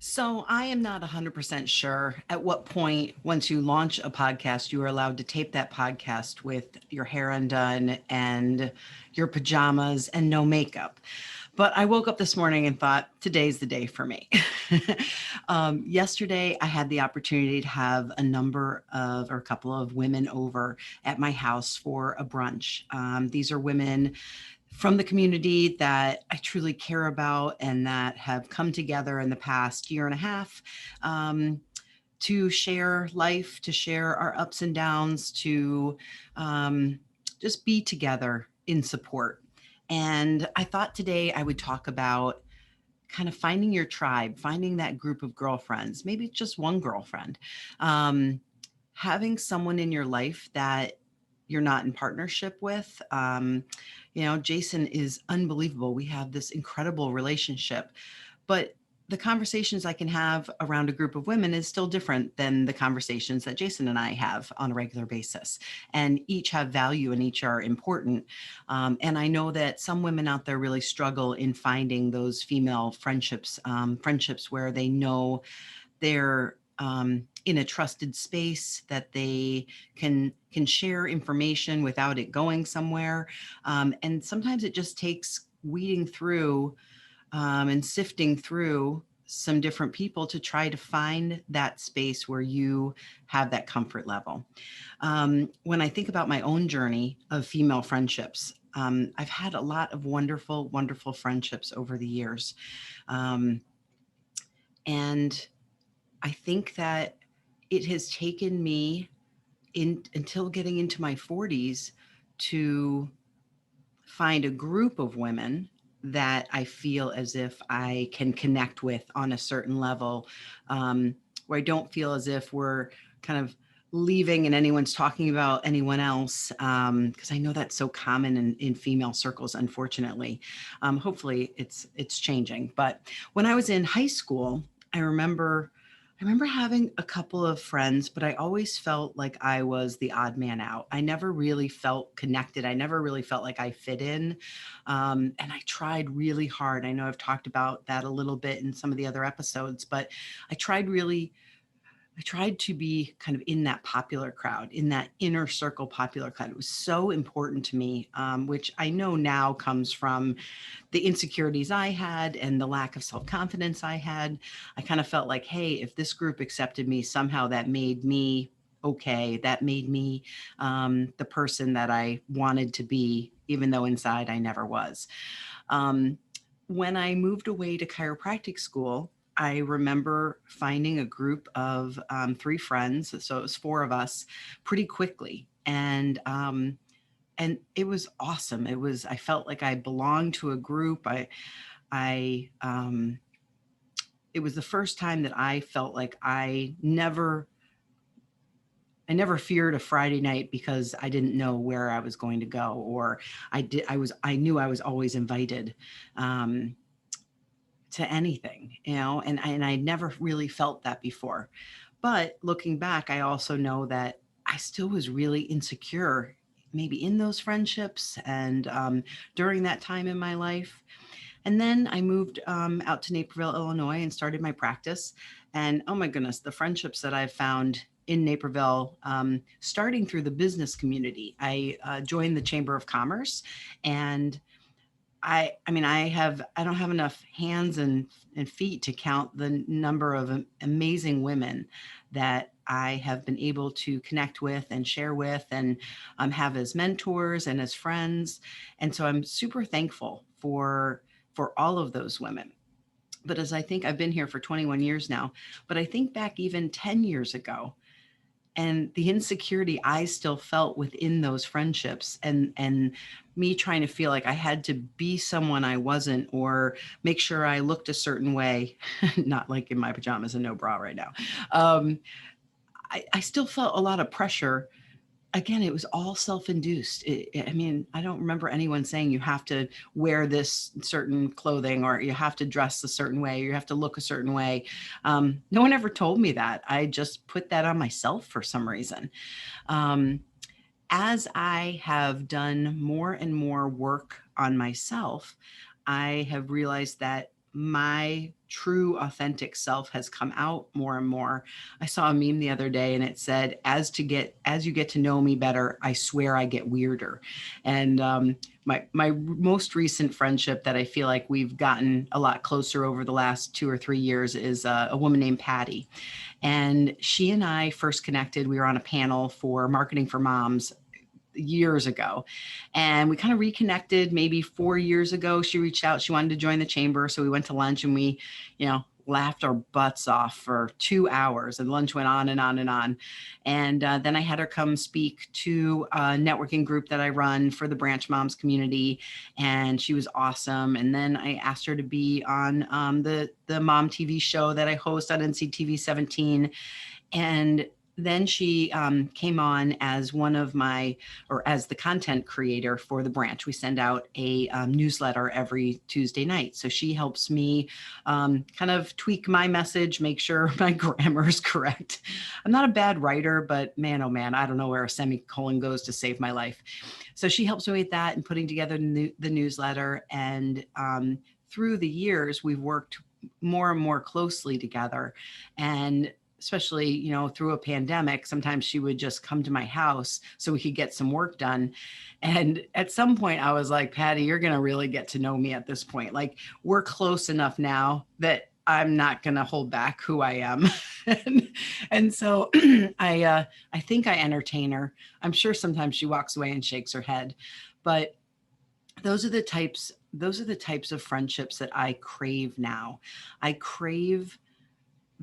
So I am not 100% sure at what point, once you launch a podcast, you are allowed to tape that podcast with your hair undone and your pajamas and no makeup. But I woke up this morning and thought, today's the day for me. Yesterday, I had the opportunity to have a couple of women over at my house for a brunch. These are women from the community that I truly care about and that have come together in the past year and a half to share life, to share our ups and downs, to um, just be together in support. And I thought today I would talk about kind of finding your tribe, finding that group of girlfriends, maybe just one girlfriend, um, having someone in your life that you're not in partnership with. Jason is unbelievable. We have this incredible relationship, but the conversations I can have around a group of women is still different than the conversations that Jason and I have on a regular basis. And each have value and each are important. And I know that some women out there really struggle in finding those female friendships, friendships where they know they're in a trusted space, that they can share information without it going somewhere. And sometimes it just takes weeding through and sifting through some different people to try to find that space where you have that comfort level. When I think about my own journey of female friendships, I've had a lot of wonderful, wonderful friendships over the years. Um, and I think that it has taken me until getting into my 40s to find a group of women that I feel as if I can connect with on a certain level, where I don't feel as if we're kind of leaving and anyone's talking about anyone else, because I know that's so common in female circles, unfortunately. Hopefully it's changing. But when I was in high school, I remember having a couple of friends, but I always felt like I was the odd man out. I never really felt connected. I never really felt like I fit in. And I tried really hard. I know I've talked about that a little bit in some of the other episodes, but I tried really I tried to be kind of in that popular crowd, in that inner circle popular crowd. It was so important to me, which I know now comes from the insecurities I had and the lack of self confidence I had. I kind of felt like, hey, if this group accepted me, somehow that made me okay. That made me the person that I wanted to be, even though inside I never was. Um, when I moved away to chiropractic school, I remember finding a group of three friends, so it was four of us, pretty quickly, and it was awesome. I felt like I belonged to a group. I It was the first time that I felt like I never feared a Friday night because I didn't know where I was going to go, or I knew I was always invited. Um, to anything, and I never really felt that before. But looking back, I also know that I still was really insecure, maybe in those friendships and during that time in my life. And then I moved out to Naperville, Illinois, and started my practice. And oh my goodness, the friendships that I've found in Naperville, starting through the business community. I joined the Chamber of Commerce, and I mean, I don't have enough hands and feet to count the number of amazing women that I have been able to connect with and share with and have as mentors and as friends. And so I'm super thankful for all of those women. But as I think I've been here for 21 years now, but I think back even 10 years ago, and the insecurity I still felt within those friendships, and me trying to feel like I had to be someone I wasn't, or make sure I looked a certain way, not like in my pajamas and no bra right now. um, I still felt a lot of pressure. Again, it was all self-induced. I mean, I don't remember anyone saying you have to wear this certain clothing, or you have to dress a certain way, or you have to look a certain way. No one ever told me that. I just put that on myself for some reason. Um, as I have done more and more work on myself, I have realized that my true authentic self has come out more and more. I saw a meme the other day and it said, as you get to know me better, I swear I get weirder. And my most recent friendship that I feel like we've gotten a lot closer over the last 2 or 3 years is a woman named Patty. And she and I first connected. We were on a panel for Marketing for Moms years ago, and we kind of reconnected maybe 4 years ago. She reached out, she wanted to join the chamber, so we went to lunch and we, laughed our butts off for 2 hours, and lunch went on and on and on. And then I had her come speak to a networking group that I run for the Branch Moms community, and she was awesome. And then I asked her to be on the mom TV show that I host on NCTV 17. And then she came on as one of my, or as the content creator for the branch. We send out a newsletter every Tuesday night. So she helps me kind of tweak my message, make sure my grammar is correct. I'm not a bad writer, but man, oh man, I don't know where a semicolon goes to save my life. So she helps me with that and putting together the newsletter. And through the years, we've worked more and more closely together. And especially, through a pandemic, sometimes she would just come to my house so we could get some work done. And at some point I was like, Patty, you're going to really get to know me at this point. Like, we're close enough now that I'm not going to hold back who I am. and so I think I entertain her. I'm sure sometimes she walks away and shakes her head, but those are the types of friendships that I crave now. I crave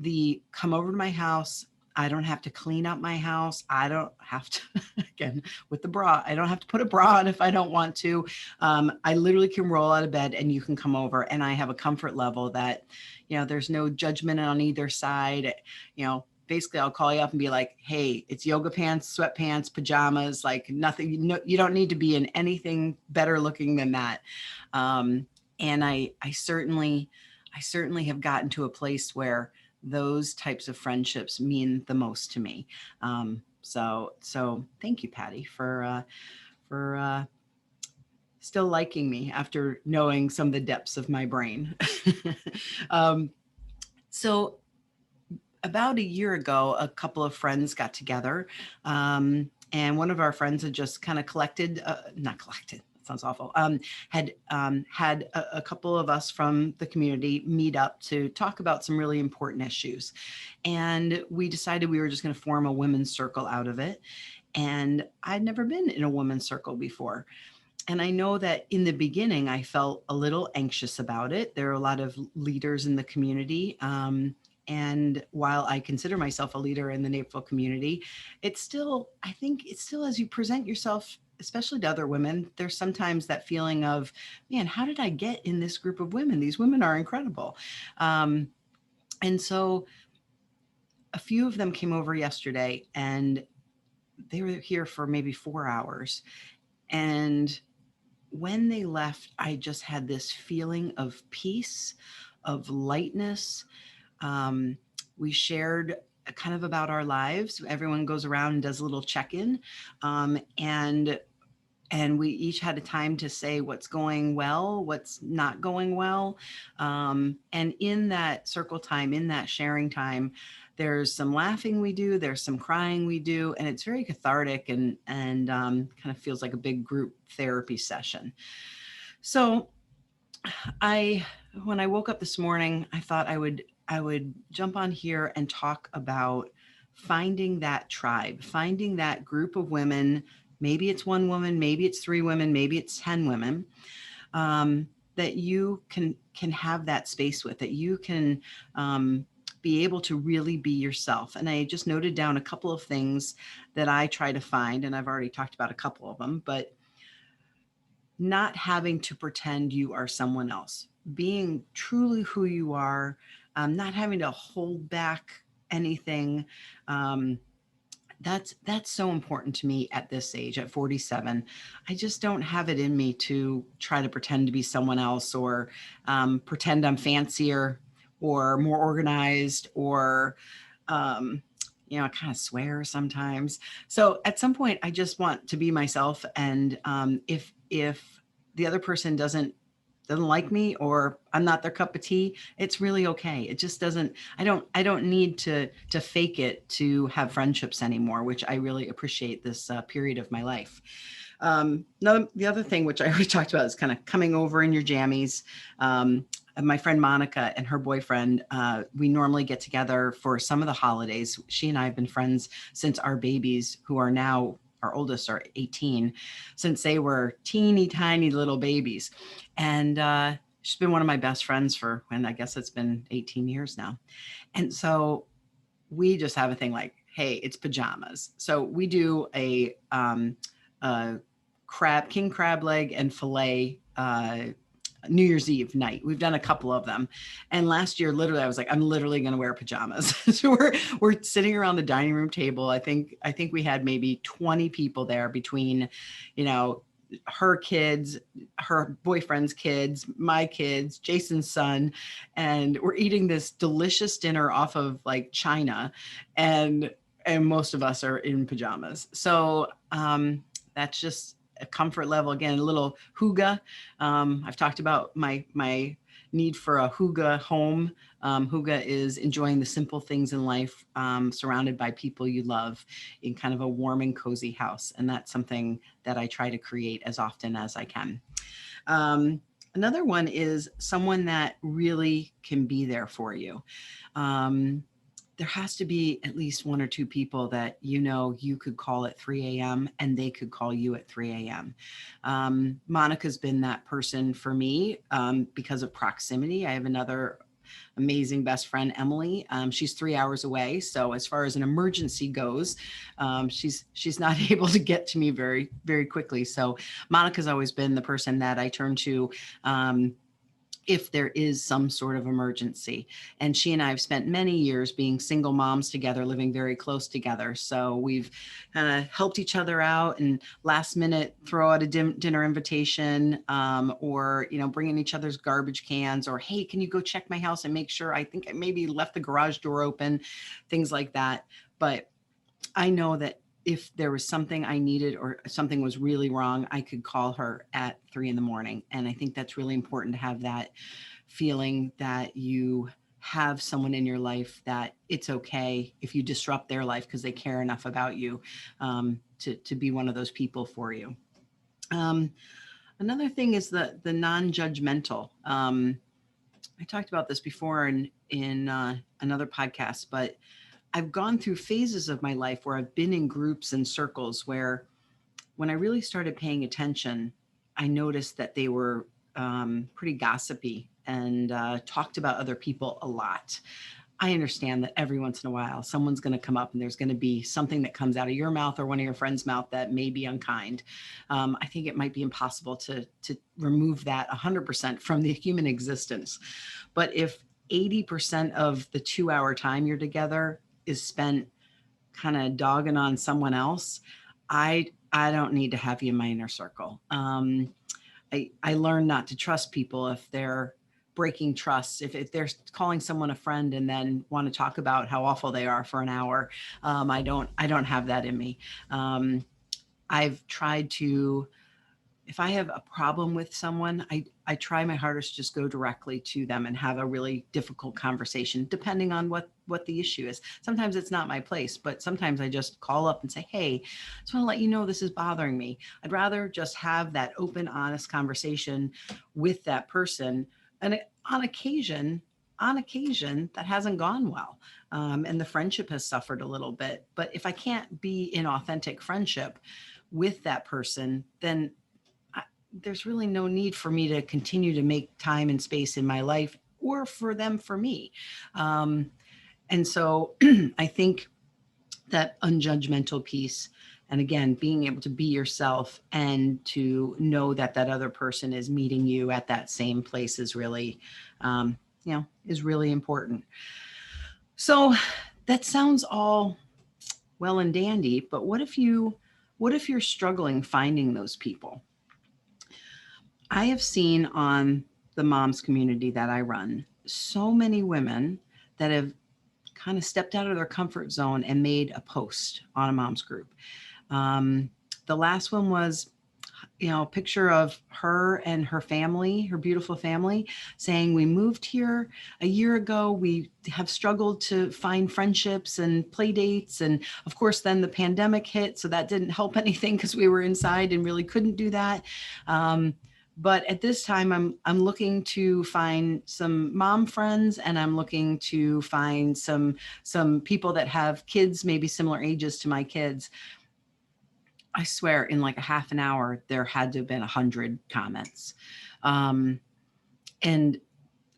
the come over to my house. I don't have to clean up my house. I don't have to, again, with the bra, I don't have to put a bra on if I don't want to. I literally can roll out of bed and you can come over, and I have a comfort level that, there's no judgment on either side. Basically I'll call you up and be like, hey, it's yoga pants, sweatpants, pajamas, like nothing, you don't need to be in anything better looking than that. And I certainly have gotten to a place where those types of friendships mean the most to me. So thank you, Patty, for still liking me after knowing some of the depths of my brain. um, so about a year ago, a couple of friends got together, and one of our friends had just kind of not collected, sounds awful, had a couple of us from the community meet up to talk about some really important issues. And we decided we were just going to form a women's circle out of it. And I'd never been in a women's circle before. And I know that in the beginning, I felt a little anxious about it. There are a lot of leaders in the community. And while I consider myself a leader in the Naperville community, I think it's still, as you present yourself, especially to other women, there's sometimes that feeling of, man, how did I get in this group of women? These women are incredible. And so a few of them came over yesterday, and they were here for maybe 4 hours. And when they left, I just had this feeling of peace, of lightness. We shared kind of about our lives. Everyone goes around and does a little check-in. And we each had a time to say what's going well, what's not going well. And in that circle time, in that sharing time, there's some laughing we do, there's some crying we do, and it's very cathartic and kind of feels like a big group therapy session. So when I woke up this morning, I thought I would jump on here and talk about finding that tribe, finding that group of women. Maybe it's one woman, maybe it's three women, maybe it's 10 women, that you can have that space with, that you can be able to really be yourself. And I just noted down a couple of things that I try to find, and I've already talked about a couple of them, but not having to pretend you are someone else, being truly who you are, not having to hold back anything. That's so important to me at this age, at 47. I just don't have it in me to try to pretend to be someone else, or pretend I'm fancier or more organized, or I kind of swear sometimes. So at some point, I just want to be myself. And if the other person doesn't doesn't like me or I'm not their cup of tea, it's really okay. It just doesn't, I don't need to fake it to have friendships anymore, which I really appreciate this period of my life. The other thing, which I already talked about, is kind of coming over in your jammies. And my friend Monica and her boyfriend, we normally get together for some of the holidays. She and I have been friends since our babies, who are now, our oldest are 18, since they were teeny tiny little babies. And she's been one of my best friends for, when I guess it's been 18 years now. And so we just have a thing like, hey, it's pajamas. So we do a king crab leg and fillet New Year's Eve night. We've done a couple of them. And last year, literally, I was like, I'm literally going to wear pajamas. So we're sitting around the dining room table. I think we had maybe 20 people there between, you know, her kids, her boyfriend's kids, my kids, Jason's son, and we're eating this delicious dinner off of like China, and most of us are in pajamas. So that's just a comfort level. Again, a little hygge. I've talked about my need for a hygge home. Hygge is enjoying the simple things in life, surrounded by people you love, in kind of a warm and cozy house. And that's something that I try to create as often as I can. Another one is someone that really can be there for you. There has to be at least one or two people that you could call at 3 a.m. and they could call you at 3 a.m. Monica's been that person for me because of proximity. I have another amazing best friend, Emily. She's 3 hours away. So as far as an emergency goes, she's not able to get to me very, very quickly. So Monica's always been the person that I turn to if there is some sort of emergency. And she and I have spent many years being single moms together, living very close together. So we've kind of helped each other out and last minute throw out a dinner invitation, or, bringing each other's garbage cans, or, hey, can you go check my house and make sure, I think I maybe left the garage door open, things like that. But I know that if there was something I needed or something was really wrong, I could call her at 3 a.m. And I think that's really important to have that feeling that you have someone in your life that it's okay if you disrupt their life because they care enough about you, to be one of those people for you. Another thing is the non-judgmental. I talked about this before in another podcast, but I've gone through phases of my life where I've been in groups and circles where when I really started paying attention, I noticed that they were pretty gossipy and talked about other people a lot. I understand that every once in a while, someone's going to come up and there's going to be something that comes out of your mouth or one of your friends' mouth that may be unkind. I think it might be impossible to remove that 100% from the human existence. But if 80% of the 2 hour time you're together is spent kind of dogging on someone else, I don't need to have you in my inner circle. I learned not to trust people if they're breaking trust. If they're calling someone a friend and then want to talk about how awful they are for an hour, I don't have that in me. I've tried to, if I have a problem with someone, I try my hardest to just go directly to them and have a really difficult conversation, depending on what the issue is. Sometimes it's not my place, but sometimes I just call up and say, hey, I just want to let you know this is bothering me. I'd rather just have that open, honest conversation with that person. And on occasion, that hasn't gone well. And the friendship has suffered a little bit. But if I can't be in authentic friendship with that person, then there's really no need for me to continue to make time and space in my life or for them for me. And so I think that unjudgmental piece, and again, being able to be yourself and to know that that other person is meeting you at that same place is really, is really important. So that sounds all well and dandy, but what if you're struggling finding those people? I have seen on the moms community that I run so many women that have kind of stepped out of their comfort zone and made a post on a mom's group. The last one was picture of her and her family, her beautiful family, saying, we moved here a year ago. We have struggled to find friendships and play dates. And of course, then the pandemic hit. So that didn't help anything because we were inside and really couldn't do that. But at this time, I'm looking to find some mom friends, and I'm looking to find some people that have kids maybe similar ages to my kids. I swear, in like a half an hour, there had to have been 100 comments. Um, and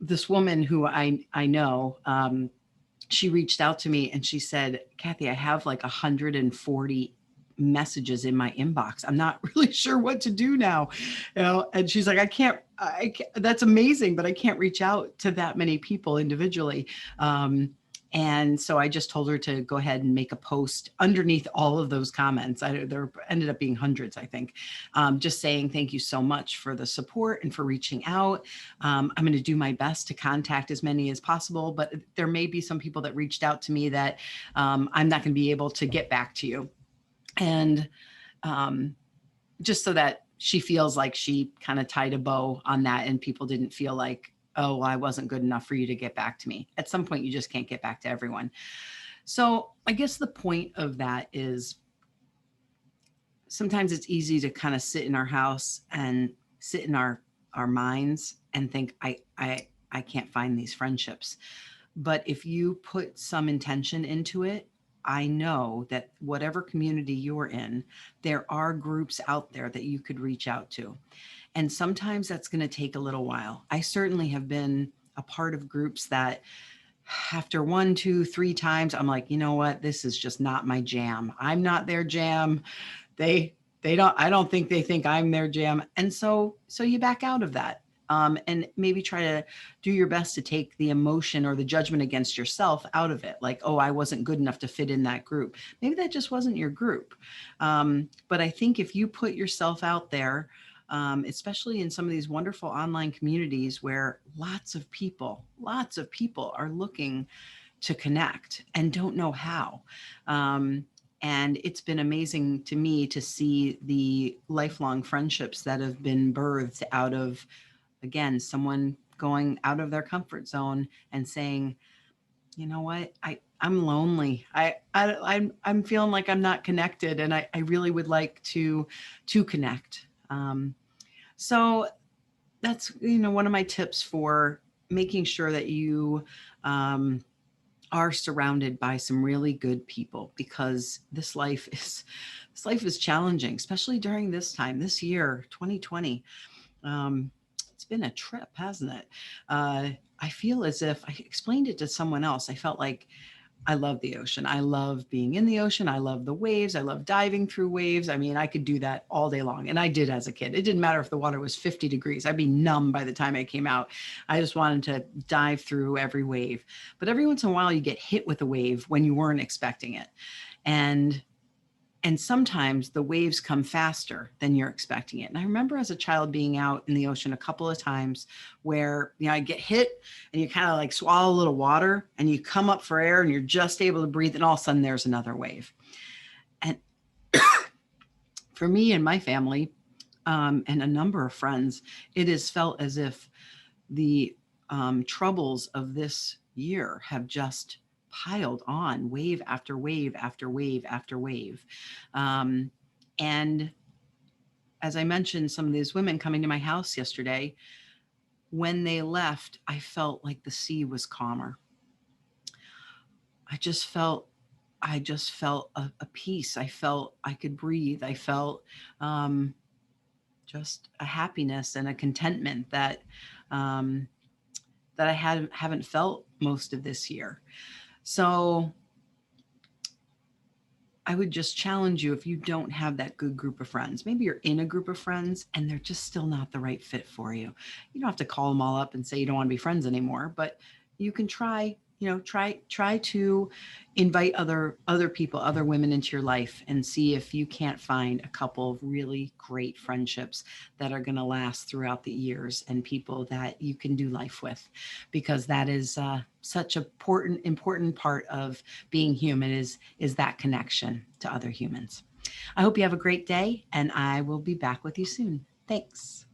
this woman who I know, she reached out to me and she said, Cathy, I have like 140 messages in my inbox. I'm not really sure what to do now. And she's like, that's amazing, but I can't reach out to that many people individually. And so I just told her to go ahead and make a post underneath all of those comments. There ended up being hundreds, I think, just saying thank you so much for the support and for reaching out. I'm going to do my best to contact as many as possible, but there may be some people that reached out to me that I'm not going to be able to get back to you. And um, just so that she feels like she kind of tied a bow on that and people didn't feel like, oh, well, I wasn't good enough for you to get back to me. At some point, you just can't get back to everyone. So I guess the point of that is sometimes it's easy to kind of sit in our house and sit in our minds and think, I can't find these friendships. But if you put some intention into it, I know that whatever community you're in, there are groups out there that you could reach out to. And sometimes that's going to take a little while. I certainly have been a part of groups that after one, two, three times, I'm like, you know what? This is just not my jam. I'm not their jam. They don't, I don't think they think I'm their jam. And so you back out of that. And maybe try to do your best to take the emotion or the judgment against yourself out of it. Like, oh, I wasn't good enough to fit in that group. Maybe that just wasn't your group. But I think if you put yourself out there, especially in some of these wonderful online communities where lots of people are looking to connect and don't know how. And it's been amazing to me to see the lifelong friendships that have been birthed out of, again, someone going out of their comfort zone and saying, you know what, I'm lonely. I'm feeling like I'm not connected, and I really would like to connect. So that's one of my tips for making sure that you um, are surrounded by some really good people, because this life is challenging, especially during this time, this year 2020. It's been a trip, hasn't it? I feel as if I explained it to someone else. I felt like I love the ocean. I love being in the ocean. I love the waves. I love diving through waves. I mean, I could do that all day long. And I did as a kid. It didn't matter if the water was 50 degrees. I'd be numb by the time I came out. I just wanted to dive through every wave. But every once in a while, you get hit with a wave when you weren't expecting it. And and sometimes the waves come faster than you're expecting it. And I remember as a child being out in the ocean a couple of times where, I get hit and you kind of like swallow a little water and you come up for air and you're just able to breathe. And all of a sudden there's another wave. And for me and my family, and a number of friends, it has felt as if the troubles of this year have just piled on, wave after wave after wave after wave. Um, and as I mentioned, some of these women coming to my house yesterday, when they left, I felt like the sea was calmer. I just felt a peace. I felt I could breathe. I felt um, just a happiness and a contentment um, that I haven't felt most of this year. So I would just challenge you, if you don't have that good group of friends, maybe you're in a group of friends and they're just still not the right fit for you. You don't have to call them all up and say you don't want to be friends anymore, but you can try to invite other people, other women into your life, and see if you can't find a couple of really great friendships that are going to last throughout the years, and people that you can do life with, because that is such a important part of being human, is that connection to other humans. I hope you have a great day, and I will be back with you soon. Thanks.